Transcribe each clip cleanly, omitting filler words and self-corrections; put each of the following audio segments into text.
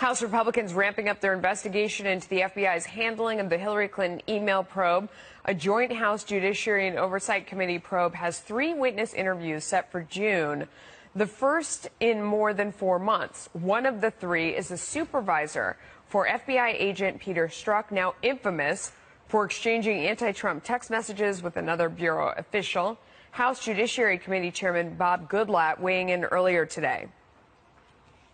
House Republicans ramping up their investigation into the FBI's handling of the Hillary Clinton email probe. A joint House Judiciary and Oversight Committee probe has 3 witness interviews set for June, the first in more than 4 months. One of the 3 is a supervisor for FBI agent Peter Strzok, now infamous for exchanging anti-Trump text messages with another bureau official. House Judiciary Committee Chairman Bob Goodlatte weighing in earlier today.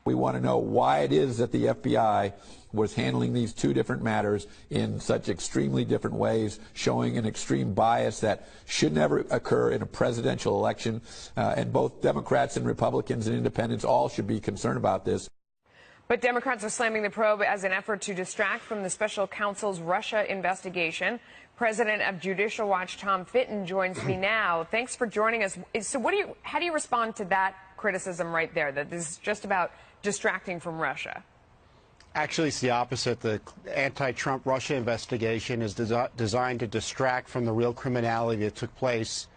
We want to know why it is that the FBI was handling these 2 different matters in such extremely different ways, showing an extreme bias that should never occur in a presidential election. And both Democrats and Republicans and independents all should be concerned about this. But Democrats are slamming the probe as an effort to distract from the special counsel's Russia investigation. President of Judicial Watch Tom Fitton joins me now. Thanks for joining us. So how do you respond to that criticism right there, that this is just about distracting from Russia? Actually, it's the opposite. The anti-Trump Russia investigation is designed to distract from the real criminality that took place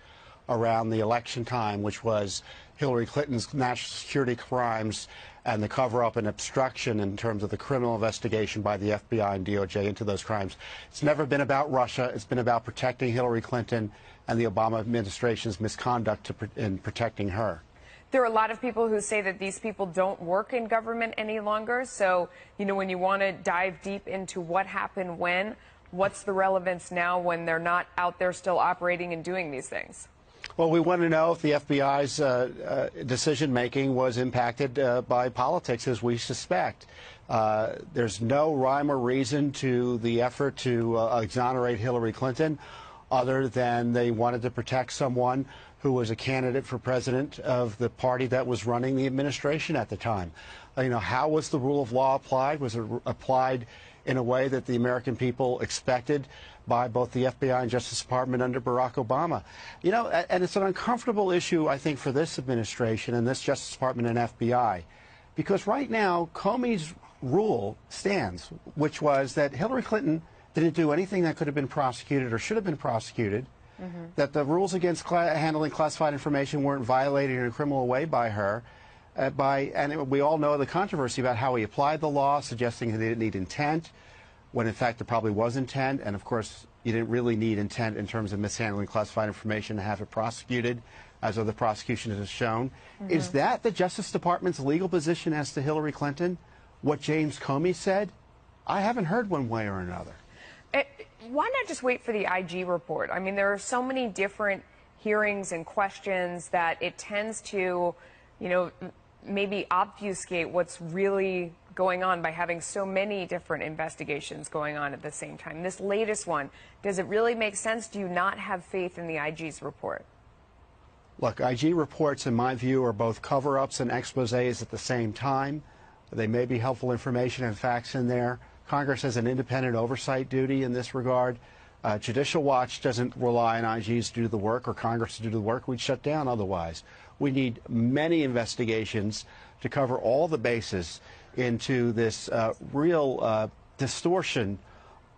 around the election time, which was Hillary Clinton's national security crimes and the cover-up and obstruction in terms of the criminal investigation by the FBI and DOJ into those crimes. It's never been about Russia. It's been about protecting Hillary Clinton and the Obama administration's misconduct in protecting her. There are a lot of people who say that these people don't work in government any longer. So, when you want to dive deep into what happened when, what's the relevance now when they're not out there still operating and doing these things? Well, we want to know if the FBI's decision-making was impacted by politics, as we suspect. There's no rhyme or reason to the effort to exonerate Hillary Clinton, other than they wanted to protect someone who was a candidate for president of the party that was running the administration at the time. How was the rule of law applied? Was it applied in a way that the American people expected by both the FBI and Justice Department under Barack Obama? And it's an uncomfortable issue, I think, for this administration and this Justice Department and FBI, because right now Comey's rule stands, which was that Hillary Clinton didn't do anything that could have been prosecuted or should have been prosecuted, that the rules against handling classified information weren't violated in a criminal way by her, we all know the controversy about how he applied the law, suggesting that he didn't need intent, when in fact there probably was intent, and of course you didn't really need intent in terms of mishandling classified information to have it prosecuted, as other prosecutions have shown. Is that the Justice Department's legal position as to Hillary Clinton, what James Comey said? I haven't heard one way or another. Why not just wait for the IG report? I mean, there are so many different hearings and questions that it tends to, maybe obfuscate what's really going on by having so many different investigations going on at the same time. This latest one, does it really make sense? Do you not have faith in the IG's report? Look, IG reports, in my view, are both cover-ups and exposés at the same time. They may be helpful information and facts in there. Congress has an independent oversight duty in this regard. Judicial Watch doesn't rely on IGs to do the work or Congress to do the work. We'd shut down otherwise. We need many investigations to cover all the bases into this real distortion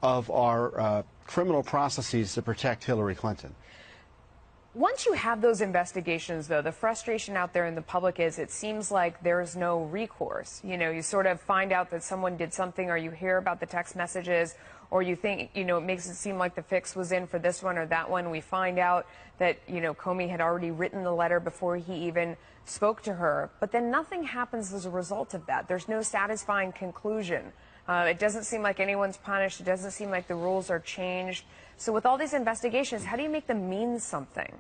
of our criminal processes to protect Hillary Clinton. Once you have those investigations, though, the frustration out there in the public is it seems like there's no recourse. You sort of find out that someone did something, or you hear about the text messages, or you think, it makes it seem like the fix was in for this one or that one. We find out that, Comey had already written the letter before he even spoke to her. But then nothing happens as a result of that. There's no satisfying conclusion. It doesn't seem like anyone's punished. It doesn't seem like the rules are changed. So with all these investigations, how do you make them mean something?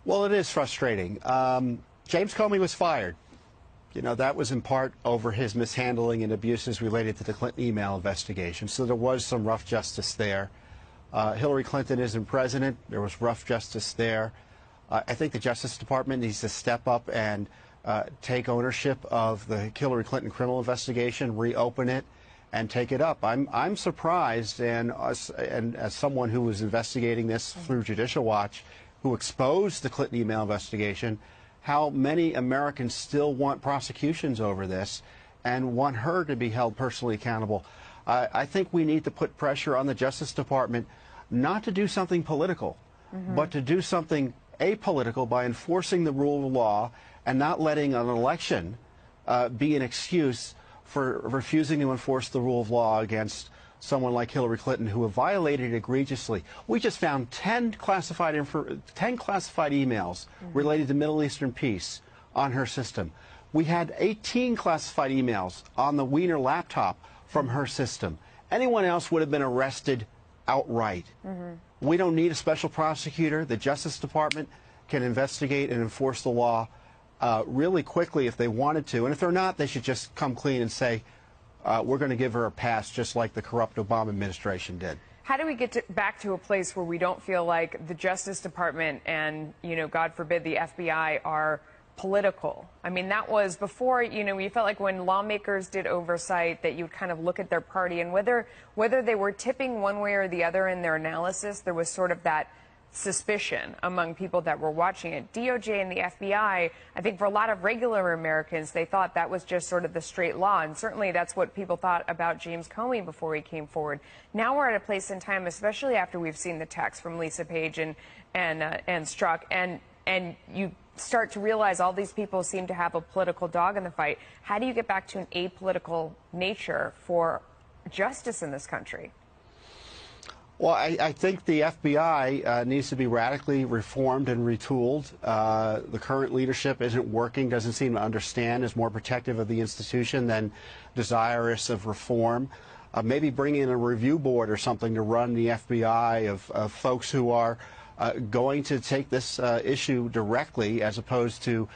Well, it is frustrating. James Comey was fired. That was in part over his mishandling and abuses related to the Clinton email investigation. So there was some rough justice there. Hillary Clinton isn't president. There was rough justice there. I think the Justice Department needs to step up and take ownership of the Hillary Clinton criminal investigation, reopen it, and take it up. I'm surprised, and as someone who was investigating this through Judicial Watch, who exposed the Clinton email investigation, how many Americans still want prosecutions over this and want her to be held personally accountable. I think we need to put pressure on the Justice Department not to do something political, but to do something apolitical by enforcing the rule of law and not letting an election be an excuse for refusing to enforce the rule of law against someone like Hillary Clinton, who have violated it egregiously. We just found 10 classified emails related to Middle Eastern peace on her system. We had 18 classified emails on the Wiener laptop from her system. Anyone else would have been arrested outright. We don't need a special prosecutor. The Justice Department can investigate and enforce the law really quickly if they wanted to. And if they're not, they should just come clean and say, we're going to give her a pass, just like the corrupt Obama administration did. How do we get back to a place where we don't feel like the Justice Department and, God forbid, the FBI are political? I mean, that was before, you felt like when lawmakers did oversight that you would kind of look at their party and whether they were tipping one way or the other in their analysis, there was sort of that suspicion among people that were watching it. DOJ and the FBI, I think for a lot of regular Americans, they thought that was just sort of the straight law. And certainly that's what people thought about James Comey before he came forward. Now we're at a place in time, especially after we've seen the text from Lisa Page and Strzok, and you start to realize all these people seem to have a political dog in the fight. How do you get back to an apolitical nature for justice in this country? Well, I think the FBI needs to be radically reformed and retooled. The current leadership isn't working, doesn't seem to understand, is more protective of the institution than desirous of reform. Maybe bring in a review board or something to run the FBI of folks who are going to take this issue directly, as opposed to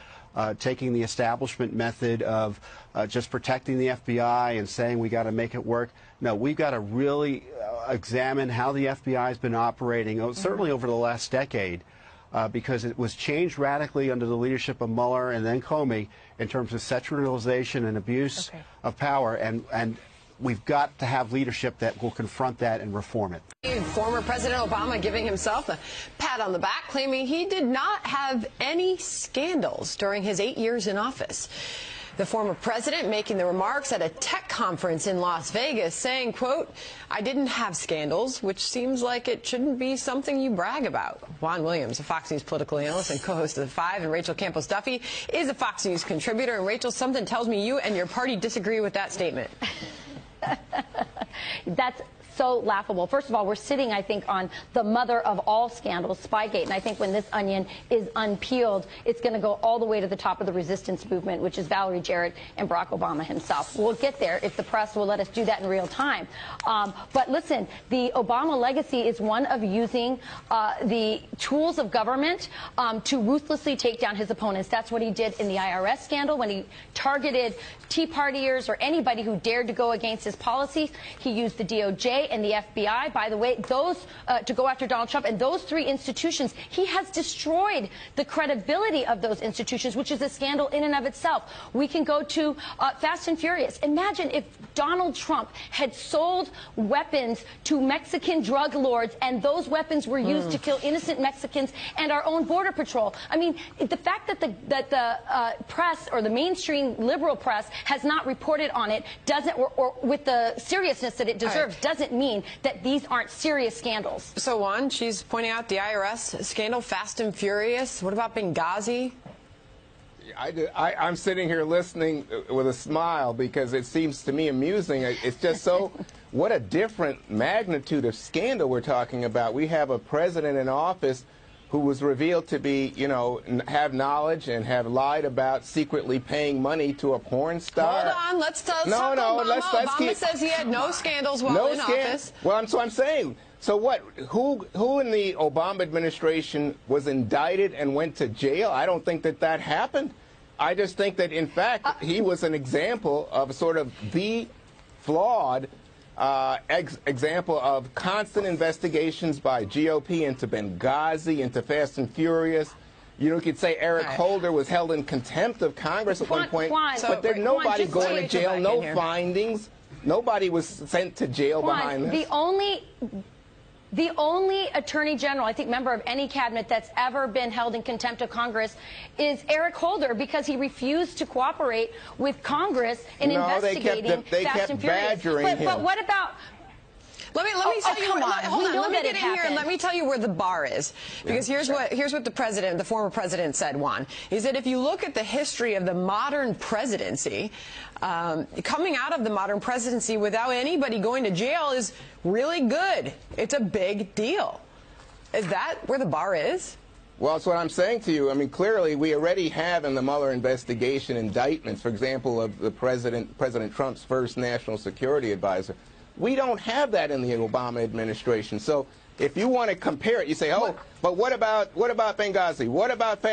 taking the establishment method of just protecting the FBI and saying we got to make it work. No, we've got to really examine how the FBI has been operating, certainly over the last decade, because it was changed radically under the leadership of Mueller and then Comey in terms of sexualization and abuse of power, and we've got to have leadership that will confront that and reform it. Former President Obama giving himself a pat on the back, claiming he did not have any scandals during his 8 years in office. The former president making the remarks at a tech conference in Las Vegas, saying, quote, "I didn't have scandals," which seems like it shouldn't be something you brag about. Juan Williams, a Fox News political analyst and co-host of The Five, and Rachel Campos-Duffy is a Fox News contributor. And Rachel, something tells me you and your party disagree with that statement. That's so laughable. First of all, we're sitting, I think, on the mother of all scandals, Spygate. And I think when this onion is unpeeled, it's going to go all the way to the top of the resistance movement, which is Valerie Jarrett and Barack Obama himself. We'll get there if the press will let us do that in real time. But listen, the Obama legacy is one of using the tools of government to ruthlessly take down his opponents. That's what he did in the IRS scandal when he targeted Tea Partiers or anybody who dared to go against his policies. He used the DOJ and the FBI, by the way, those to go after Donald Trump. And those three institutions, he has destroyed the credibility of those institutions, which is a scandal in and of itself. We can go to Fast and Furious. Imagine if Donald Trump had sold weapons to Mexican drug lords and those weapons were used to kill innocent Mexicans and our own Border Patrol. I mean, the fact that the press or the mainstream liberal press has not reported on it doesn't, or with the seriousness that it deserves, doesn't mean that these aren't serious scandals. So, Juan, she's pointing out the IRS scandal, Fast and Furious. What about Benghazi? I'm sitting here listening with a smile because it seems to me amusing. It's just so, what a different magnitude of scandal we're talking about. We have a president in office who was revealed to be, have knowledge and have lied about secretly paying money to a porn star. Hold on, let's talk Obama. Obama says he had no scandals while in office. Well, that's what I'm saying. So what? Who in the Obama administration was indicted and went to jail? I don't think that happened. I just think that, in fact, he was an example of sort of the flawed example of constant investigations by GOP into Benghazi, into Fast and Furious. You could say Eric Holder was held in contempt of Congress at one point, but there's nobody going to jail, no findings. Nobody was sent to jail behind this. The only attorney general, I think, member of any cabinet that's ever been held in contempt of Congress is Eric Holder, because he refused to cooperate with Congress in investigating Fast and Furious. Badgering him. But what about... Let me tell you. Come on. Hold on. Let me that get it in here and happened. let me tell you where the bar is. Because here's what the former president said, Juan. He said if you look at the history of the modern presidency, coming out of the modern presidency without anybody going to jail is really good. It's a big deal. Is that where the bar is? Well, that's what I'm saying to you. I mean, clearly, we already have in the Mueller investigation indictments, for example, of the President Trump's first national security advisor. We don't have that in the Obama administration. So if you want to compare it, you say, oh, but what about Benghazi? What about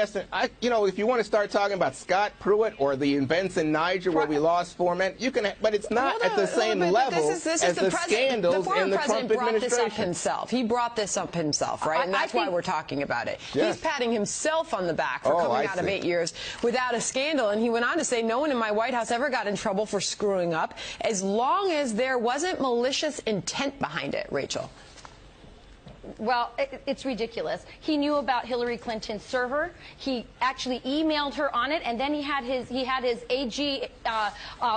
you know, if you want to start talking about Scott Pruitt or the events in Niger where we lost 4 men, you can, but it's not at the same level as the scandals in the Trump administration. The former president brought this up himself. He brought this up himself, right? And that's why we're talking about it. Yes. He's patting himself on the back for coming out of 8 years without a scandal. And he went on to say, no one in my White House ever got in trouble for screwing up as long as there wasn't malicious intent behind it, Rachel. Well, it's ridiculous. He knew about Hillary Clinton's server. He actually emailed her on it, and then he had his AG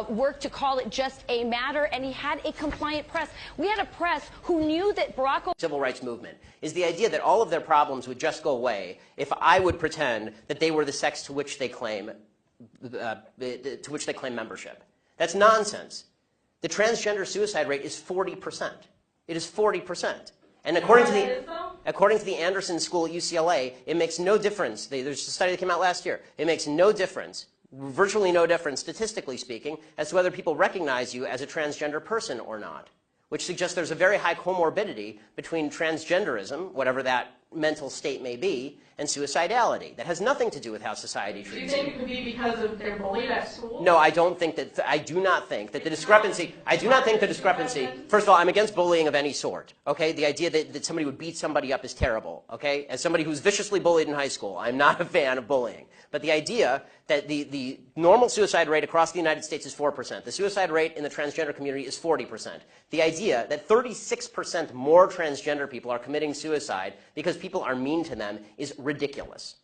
work to call it just a matter, and he had a compliant press. We had a press who knew that Barack Obama... Civil rights movement is the idea that all of their problems would just go away if I would pretend that they were the sex to which they claim membership. That's nonsense. The transgender suicide rate is 40%. It is 40%. And according to the Anderson School at UCLA, it makes no difference. There's a study that came out last year. It makes no difference, virtually no difference, statistically speaking, as to whether people recognize you as a transgender person or not, which suggests there's a very high comorbidity between transgenderism, whatever that mental state may be, and suicidality. That has nothing to do with how society treats you. Do you think it could be because of their bullied at school? No, I don't think that. I do not think that the discrepancy. I do not think the discrepancy. First of all, I'm against bullying of any sort. Okay, the idea that somebody would beat somebody up is terrible. Okay, as somebody who's viciously bullied in high school, I'm not a fan of bullying. But the idea that the normal suicide rate across the United States is 4%. The suicide rate in the transgender community is 40%. The idea that 36% more transgender people are committing suicide because people are mean to them is ridiculous.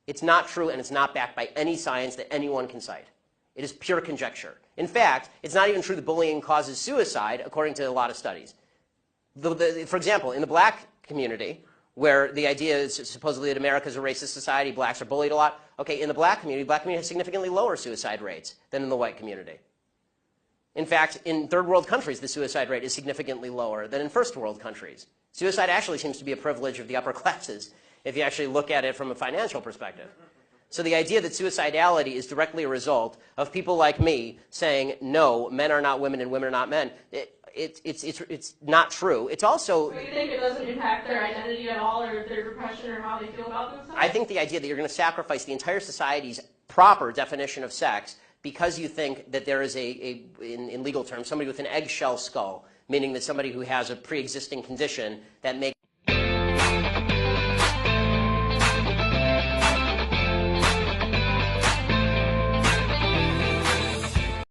It's not true, and it's not backed by any science that anyone can cite. It is pure conjecture. In fact, it's not even true that bullying causes suicide, according to a lot of studies. For example, in the black community, where the idea is supposedly that America is a racist society, blacks are bullied a lot. Okay, in the black community has significantly lower suicide rates than in the white community. In fact, in third world countries, the suicide rate is significantly lower than in first world countries. Suicide actually seems to be a privilege of the upper classes, if you actually look at it from a financial perspective. So the idea that suicidality is directly a result of people like me saying, no, men are not women and women are not men, it's not true. It's also... So you think it doesn't impact their identity at all, or their depression, or how they feel about themselves? I think the idea that you're going to sacrifice the entire society's proper definition of sex because you think that there is in legal terms, somebody with an eggshell skull, meaning that somebody who has a pre-existing condition that makes